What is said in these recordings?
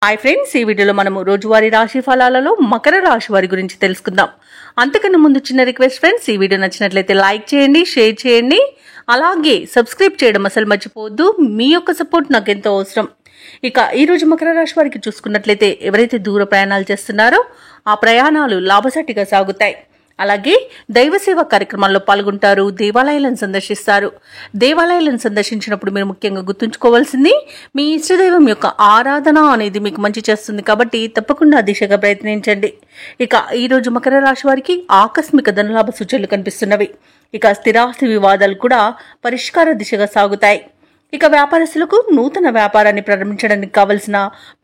Hi friends, ఈ వీడియోలో మనము రోజువారీ రాశి ఫలాలలో మకర రాశి వారి గురించి తెలుసుకుందాం. అంతకన్నా ముందు చిన్న రిక్వెస్ట్ ఫ్రెండ్స్, ఈ వీడియో నచ్చినట్లయితే లైక్ చేయండి, షేర్ చేయండి, అలాగే సబ్స్క్రైబ్ చేయడం అసలు మర్చిపోవద్దు. మీ యొక్క సపోర్ట్ నాకు ఎంతో అవసరం. ఇక ఈ రోజు మకర రాశి వారికి చూసుకున్నట్లయితే ఎవరైతే దూర ప్రయాణాలు చేస్తున్నారో ఆ ప్రయాణాలు లాభసాటిగా సాగుతాయి. అలాగే దైవ సేవ కార్యక్రమాల్లో పాల్గొంటారు, దేవాలయాలను సందర్శిస్తారు. దేవాలయాలను సందర్శించినప్పుడు మీరు ముఖ్యంగా గుర్తుంచుకోవాల్సింది మీ ఇష్టదైవం యొక్క ఆరాధన అనేది మీకు మంచి చేస్తుంది కాబట్టి తప్పకుండా ఆ దిశగా ప్రయత్నించండి. ఇక ఈ రోజు మకర రాశి వారికి ఆకస్మిక ధనలాభ సూచనలు కనిపిస్తున్నవి. ఇక స్థిరాస్తి వివాదాలు కూడా పరిష్కార దిశగా సాగుతాయి. ఇక వ్యాపారస్తులకు నూతన వ్యాపారాన్ని ప్రారంభించడానికి కావలసిన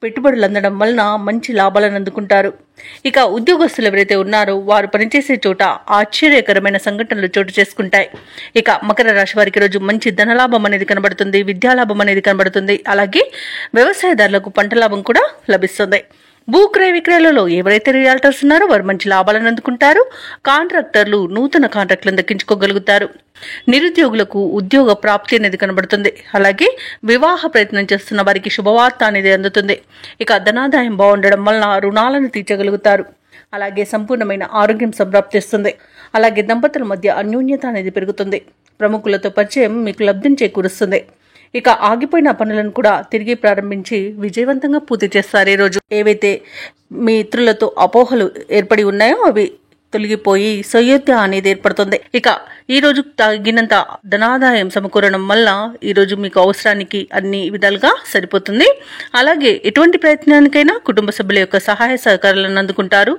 పెట్టుబడులు అందడం వలన మంచి లాభాలను అందుకుంటారు. ఇక ఉద్యోగస్తులు ఎవరైతే ఉన్నారో వారు పనిచేసే చోట ఆశ్చర్యకరమైన సంఘటనలు చోటు చేసుకుంటాయి. ఇక మకర రాశి వారికి రోజు మంచి ధనలాభం అనేది కనబడుతుంది, విద్యాలాభం అనేది కనబడుతుంది. అలాగే వ్యవసాయదారులకు పంట లాభం కూడా లభిస్తుంది. భూక్రయ విక్రయాలలో ఎవరైతే రియాల్టర్స్ ఉన్నారో వారు మంచి లాభాలను అందుకుంటారు. కాంట్రాక్టర్లు నూతన కాంట్రాక్టులను దక్కించుకోగలుగుతారు. నిరుద్యోగులకు ఉద్యోగ ప్రాప్తి అనేది కనబడుతుంది. అలాగే వివాహ ప్రయత్నం చేస్తున్న వారికి శుభవార్త అనేది అందుతుంది. ఇక ధనాదాయం బాగుండడం వలన రుణాలను తీర్చగలుగుతారు. అలాగే సంపూర్ణమైన ఆరోగ్యం సంప్రాప్తిస్తుంది. అలాగే దంపతుల మధ్య అన్యోన్యత అనేది పెరుగుతుంది. ప్రముఖులతో పరిచయం మీకు లబ్ధిని చేకూరుస్తుంది. ఇక ఆగిపోయిన పనులను కూడా తిరిగి ప్రారంభించి విజయవంతంగా పూర్తి చేస్తారు. ఈ రోజు ఏవైతే మీ ఇతరులతో అపోహలు ఏర్పడి ఉన్నాయో అవి తొలగిపోయి సయోధ్య అనేది ఏర్పడుతుంది. ఇక ఈ రోజు తగినంత ధనాదాయం సమకూరడం వల్ల ఈ రోజు మీకు అవసరానికి అన్ని విధాలుగా సరిపోతుంది. అలాగే ఎటువంటి ప్రయత్నానికైనా కుటుంబ సభ్యుల యొక్క సహాయ సహకారాలను అందుకుంటారు.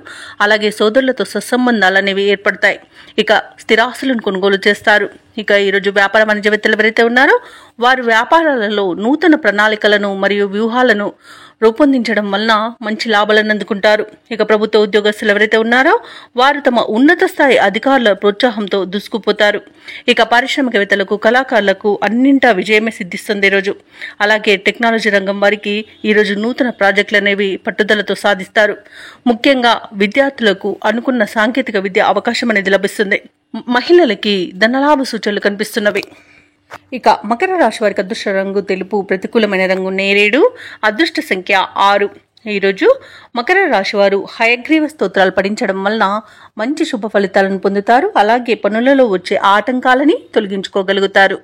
అలాగే సోదరులతో సత్సంబంధాలు అనేవి ఏర్పడతాయి. ఇక స్థిరాస్తులను కొనుగోలు చేస్తారు. ఇక ఈరోజు వ్యాపార వాణిజ్యవేత్తలు ఎవరైతే ఉన్నారో వారు వ్యాపారాలలో నూతన ప్రణాళికలను మరియు వ్యూహాలను రూపొందించడం వలన మంచి లాభాలను అందుకుంటారు. ఇక ప్రభుత్వ ఉద్యోగస్తులు ఎవరైతే ఉన్నారో వారు తమ ఉన్నత స్థాయి అధికారుల ప్రోత్సాహంతో దూసుకుపోతారు. ఇక పారిశ్రామికవేత్తలకు, కళాకారులకు అన్నింటా విజయమే సిద్ధిస్తుంది ఈరోజు. అలాగే టెక్నాలజీ రంగం వారికి ఈరోజు నూతన ప్రాజెక్టులు అనేవి పట్టుదలతో సాధిస్తారు. ముఖ్యంగా విద్యార్థులకు అనుకున్న సాంకేతిక విద్య అవకాశం అనేది లభిస్తుంది. మహిళలకి ధనలాభ సూచనలు కనిపిస్తున్నవి. ఇక మకర రాశి వారికి అదృష్ట రంగు తెలుపు, ప్రతికూలమైన రంగు నేరేడు, అదృష్ట సంఖ్య 6. ఈరోజు మకర రాశి వారు హయగ్రీవ స్తోత్రాలు పఠించడం వలన మంచి శుభ ఫలితాలను పొందుతారు. అలాగే పనులలో వచ్చే ఆటంకాలని తొలగించుకోగలుగుతారు.